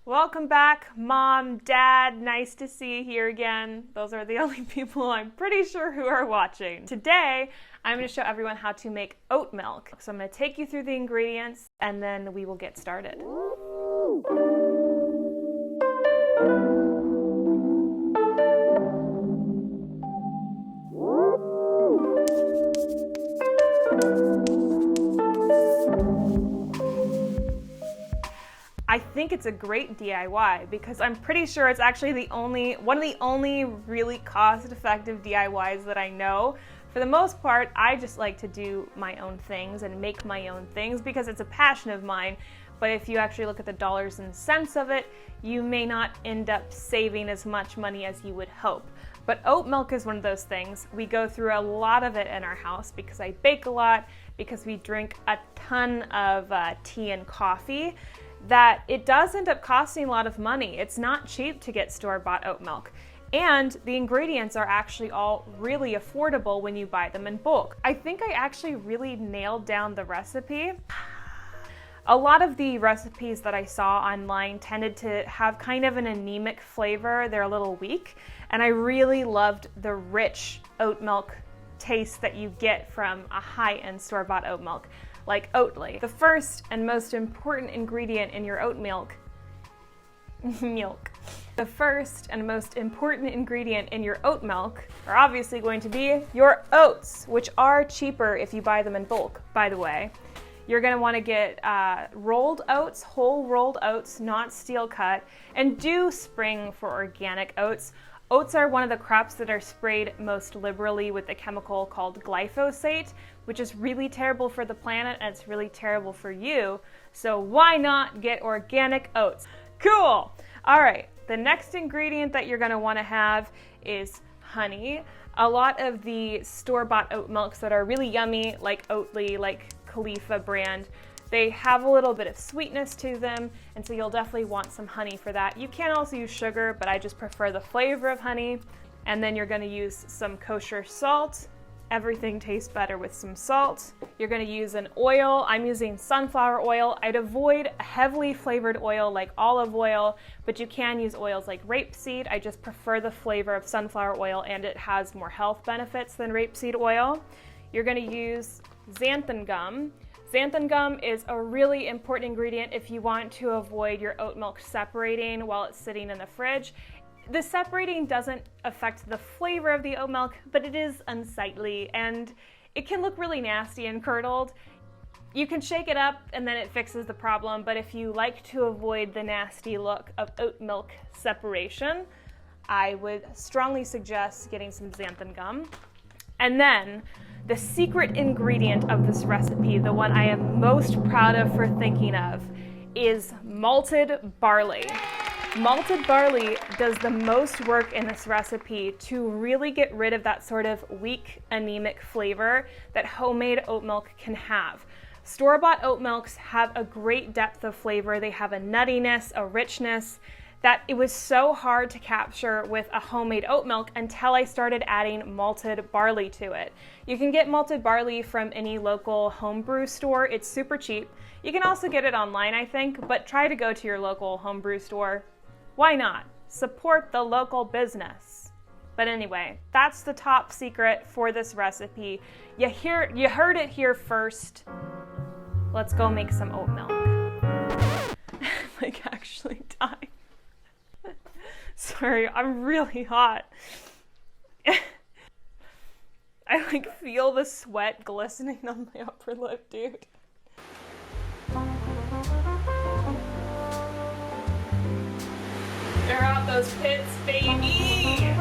Welcome back, Mom, Dad, nice to see you here again. Those are the only people I'm pretty sure who are watching. Today, I'm going to show everyone how to make oat milk. So I'm going to take you through the ingredients and then we will get started. I think it's a great DIY because I'm pretty sure it's actually one of the only really cost-effective DIYs that I know. For the most part, I just like to do my own things and make my own things because it's a passion of mine. But if you actually look at the dollars and cents of it, you may not end up saving as much money as you would hope. But oat milk is one of those things. We go through a lot of it in our house because I bake a lot, because we drink a ton of tea and coffee, that it does end up costing a lot of money. It's not cheap to get store-bought oat milk. And the ingredients are actually all really affordable when you buy them in bulk. I think I actually really nailed down the recipe. A lot of the recipes that I saw online tended to have kind of an anemic flavor. They're a little weak. And I really loved the rich oat milk taste that you get from a high-end store-bought oat milk, like Oatly. The first and most important ingredient in your oat milk, The first and most important ingredient in your oat milk are obviously going to be your oats, which are cheaper if you buy them in bulk, by the way. You're gonna wanna get rolled oats, whole rolled oats, not steel cut, and do spring for organic oats. Oats are one of the crops that are sprayed most liberally with a chemical called glyphosate, which is really terrible for the planet and it's really terrible for you. So why not get organic oats? Cool! All right, the next ingredient that you're gonna wanna have is honey. A lot of the store-bought oat milks that are really yummy, like Oatly, like Khalifa brand, they have a little bit of sweetness to them, and so you'll definitely want some honey for that. You can also use sugar, but I just prefer the flavor of honey. And then you're gonna use some kosher salt. Everything tastes better with some salt. You're gonna use an oil. I'm using sunflower oil. I'd avoid a heavily flavored oil like olive oil, but you can use oils like rapeseed. I just prefer the flavor of sunflower oil and it has more health benefits than rapeseed oil. You're gonna use xanthan gum. Xanthan gum is a really important ingredient if you want to avoid your oat milk separating while it's sitting in the fridge. The separating doesn't affect the flavor of the oat milk, but it is unsightly and it can look really nasty and curdled. You can shake it up and then it fixes the problem, but if you like to avoid the nasty look of oat milk separation, I would strongly suggest getting some xanthan gum. And then the secret ingredient of this recipe, the one I am most proud of for thinking of, is malted barley. Malted barley does the most work in this recipe to really get rid of that sort of weak, anemic flavor that homemade oat milk can have. Store-bought oat milks have a great depth of flavor. They have a nuttiness, a richness, that it was so hard to capture with a homemade oat milk until I started adding malted barley to it. You can get malted barley from any local homebrew store. It's super cheap. You can also get it online, I think, but try to go to your local homebrew store. Why not? Support the local business. But anyway, that's the top secret for this recipe. You heard it here first. Let's go make some oat milk. Like actually dying. Sorry, I'm really hot. I like feel the sweat glistening on my upper lip, dude. They're out those pits, baby!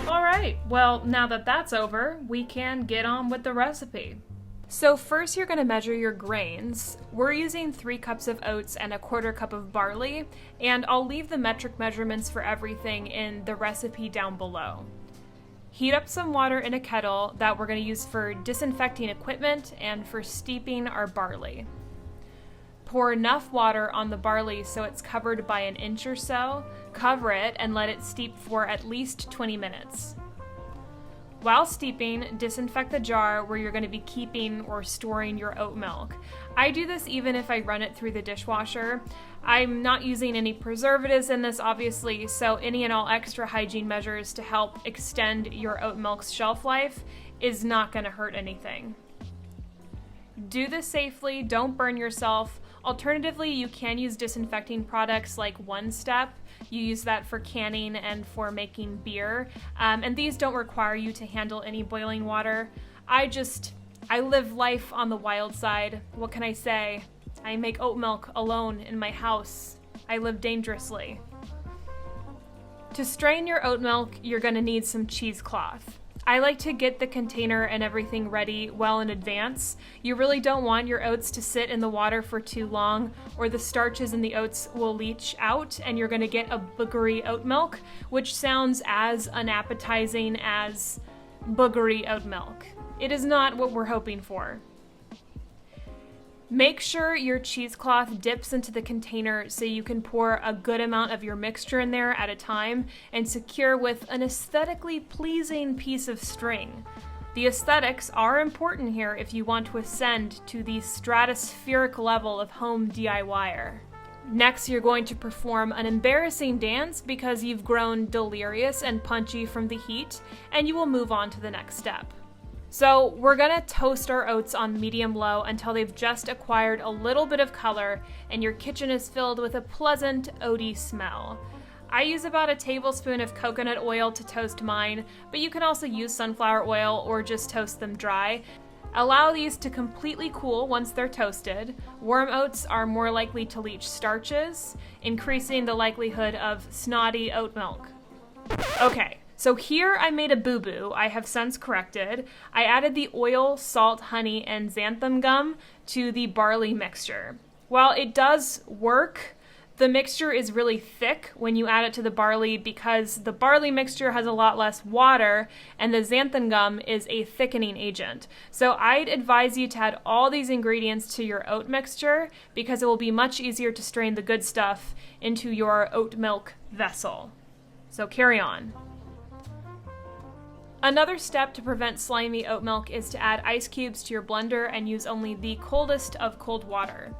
All right, well, now that that's over, we can get on with the recipe. So first you're gonna measure your grains. We're using 3 cups of oats and 1/4 cup of barley, and I'll leave the metric measurements for everything in the recipe down below. Heat up some water in a kettle that we're gonna use for disinfecting equipment and for steeping our barley. Pour enough water on the barley so it's covered by an inch or so, cover it and let it steep for at least 20 minutes. While steeping, disinfect the jar where you're going to be keeping or storing your oat milk. I do this even if I run it through the dishwasher. I'm not using any preservatives in this, obviously, so any and all extra hygiene measures to help extend your oat milk's shelf life is not going to hurt anything. Do this safely, don't burn yourself. Alternatively, you can use disinfecting products like One Step. You use that for canning and for making beer. And these don't require you to handle any boiling water. I live life on the wild side. What can I say? I make oat milk alone in my house. I live dangerously. To strain your oat milk, you're going to need some cheesecloth. I like to get the container and everything ready well in advance. You really don't want your oats to sit in the water for too long, or the starches in the oats will leach out and you're going to get a boogery oat milk, which sounds as unappetizing as boogery oat milk. It is not what we're hoping for. Make sure your cheesecloth dips into the container so you can pour a good amount of your mixture in there at a time and secure with an aesthetically pleasing piece of string. The aesthetics are important here if you want to ascend to the stratospheric level of home DIYer. Next, you're going to perform an embarrassing dance because you've grown delirious and punchy from the heat, and you will move on to the next step. So we're gonna toast our oats on medium-low until they've just acquired a little bit of color and your kitchen is filled with a pleasant oaty smell. I use about a tablespoon of coconut oil to toast mine, but you can also use sunflower oil or just toast them dry. Allow these to completely cool once they're toasted. Warm oats are more likely to leach starches, increasing the likelihood of snotty oat milk. Okay. So here I made a boo-boo. I have since corrected. I added the oil, salt, honey, and xanthan gum to the barley mixture. While it does work, the mixture is really thick when you add it to the barley because the barley mixture has a lot less water and the xanthan gum is a thickening agent. So I'd advise you to add all these ingredients to your oat mixture because it will be much easier to strain the good stuff into your oat milk vessel. So carry on. Another step to prevent slimy oat milk is to add ice cubes to your blender and use only the coldest of cold water.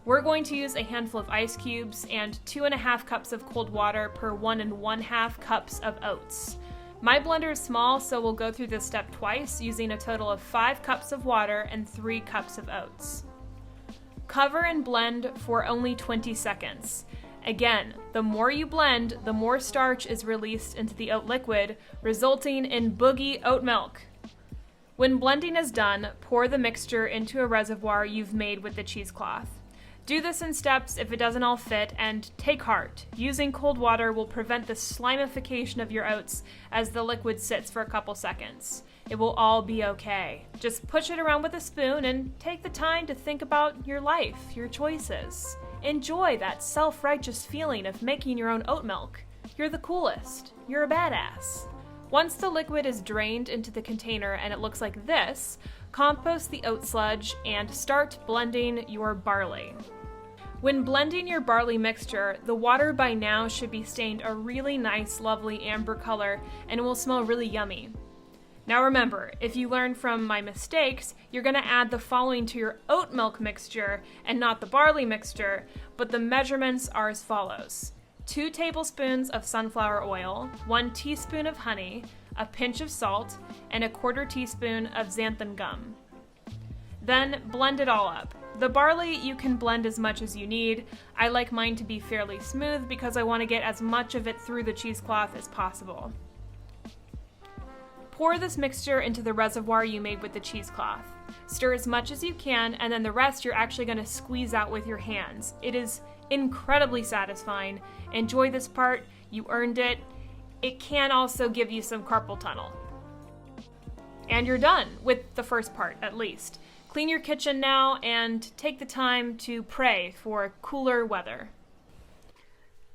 We're going to use a handful of ice cubes and 2.5 cups of cold water per 1 1/2 cups of oats. My blender is small, so we'll go through this step twice, using a total of 5 cups of water and 3 cups of oats. Cover and blend for only 20 seconds. Again, the more you blend, the more starch is released into the oat liquid, resulting in boogie oat milk. When blending is done, pour the mixture into a reservoir you've made with the cheesecloth. Do this in steps if it doesn't all fit, and take heart. Using cold water will prevent the slimification of your oats as the liquid sits for a couple seconds. It will all be okay. Just push it around with a spoon and take the time to think about your life, your choices. Enjoy that self-righteous feeling of making your own oat milk. You're the coolest. You're a badass. Once the liquid is drained into the container and it looks like this, compost the oat sludge and start blending your barley. When blending your barley mixture, the water by now should be stained a really nice, lovely amber color and it will smell really yummy. Now remember, if you learn from my mistakes, you're going to add the following to your oat milk mixture and not the barley mixture, but the measurements are as follows. 2 tablespoons of sunflower oil, 1 teaspoon of honey, a pinch of salt, and a 1/4 teaspoon of xanthan gum. Then blend it all up. The barley you can blend as much as you need. I like mine to be fairly smooth because I want to get as much of it through the cheesecloth as possible. Pour this mixture into the reservoir you made with the cheesecloth. Stir as much as you can, and then the rest you're actually going to squeeze out with your hands. It is incredibly satisfying. Enjoy this part. You earned it. It can also give you some carpal tunnel. And you're done with the first part, at least. Clean your kitchen now and take the time to pray for cooler weather.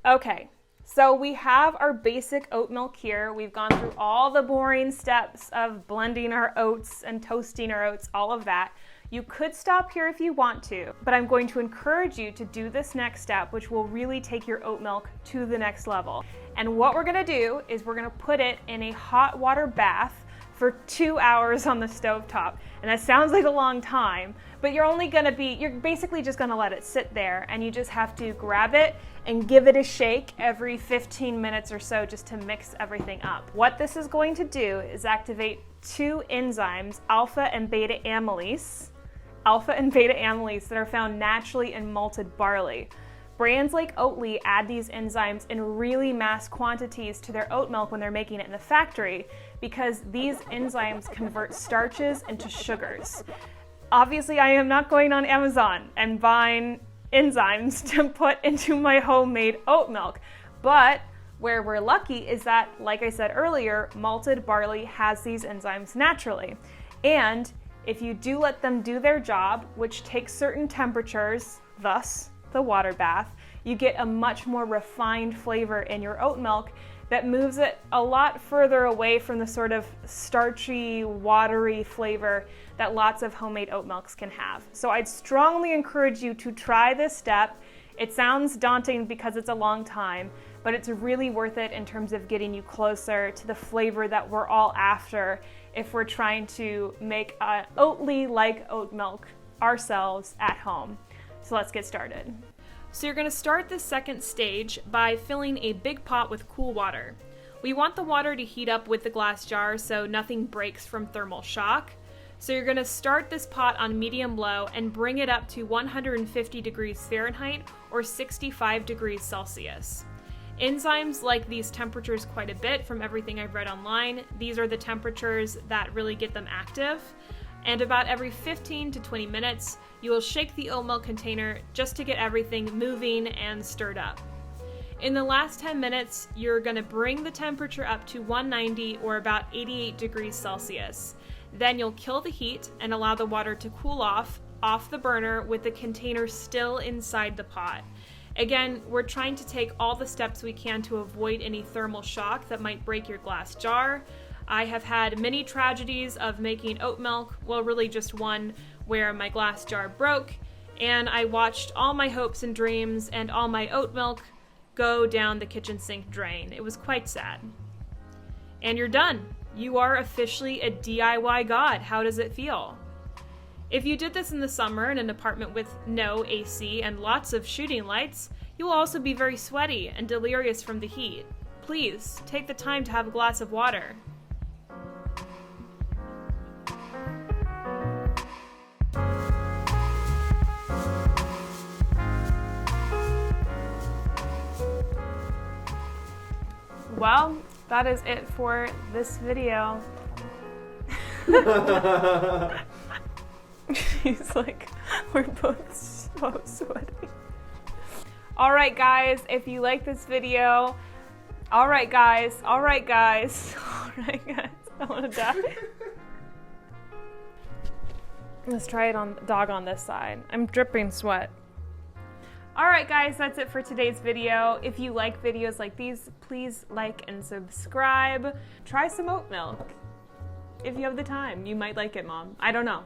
Okay. So we have our basic oat milk here. We've gone through all the boring steps of blending our oats and toasting our oats, all of that. You could stop here if you want to, but I'm going to encourage you to do this next step, which will really take your oat milk to the next level. And what we're gonna do is we're gonna put it in a hot water bath for 2 hours on the stovetop. And that sounds like a long time, but you're basically just gonna let it sit there, and you just have to grab it and give it a shake every 15 minutes or so just to mix everything up. What this is going to do is activate two enzymes, alpha and beta amylase that are found naturally in malted barley. Brands like Oatly add these enzymes in really mass quantities to their oat milk when they're making it in the factory because these enzymes convert starches into sugars. Obviously, I am not going on Amazon and buying enzymes to put into my homemade oat milk, but where we're lucky is that, like I said earlier, malted barley has these enzymes naturally. And if you do let them do their job, which takes certain temperatures, thus the water bath, you get a much more refined flavor in your oat milk that moves it a lot further away from the sort of starchy, watery flavor that lots of homemade oat milks can have. So I'd strongly encourage you to try this step. It sounds daunting because it's a long time, but it's really worth it in terms of getting you closer to the flavor that we're all after if we're trying to make an Oatly-like oat milk ourselves at home. So let's get started. So you're gonna start the second stage by filling a big pot with cool water. We want the water to heat up with the glass jar so nothing breaks from thermal shock. So you're gonna start this pot on medium-low and bring it up to 150 degrees Fahrenheit or 65 degrees Celsius. Enzymes like these temperatures quite a bit from everything I've read online. These are the temperatures that really get them active. And about every 15 to 20 minutes, you will shake the oat milk container just to get everything moving and stirred up. In the last 10 minutes, you're gonna bring the temperature up to 190 or about 88 degrees Celsius. Then you'll kill the heat and allow the water to cool off the burner with the container still inside the pot. Again, we're trying to take all the steps we can to avoid any thermal shock that might break your glass jar. I have had many tragedies of making oat milk, well, really just one, where my glass jar broke, and I watched all my hopes and dreams and all my oat milk go down the kitchen sink drain. It was quite sad. And you're done. You are officially a DIY god. How does it feel? If you did this in the summer in an apartment with no AC and lots of shooting lights, you will also be very sweaty and delirious from the heat. Please, take the time to have a glass of water. Well, that is it for this video. She's like, we're both so sweaty. All right, guys, if you like this video, all right, guys, I want to die. Let's try it on dog on this side. I'm dripping sweat. All right, guys, that's it for today's video. If you like videos like these, please like and subscribe. Try some oat milk. If you have the time, you might like it, Mom. I don't know.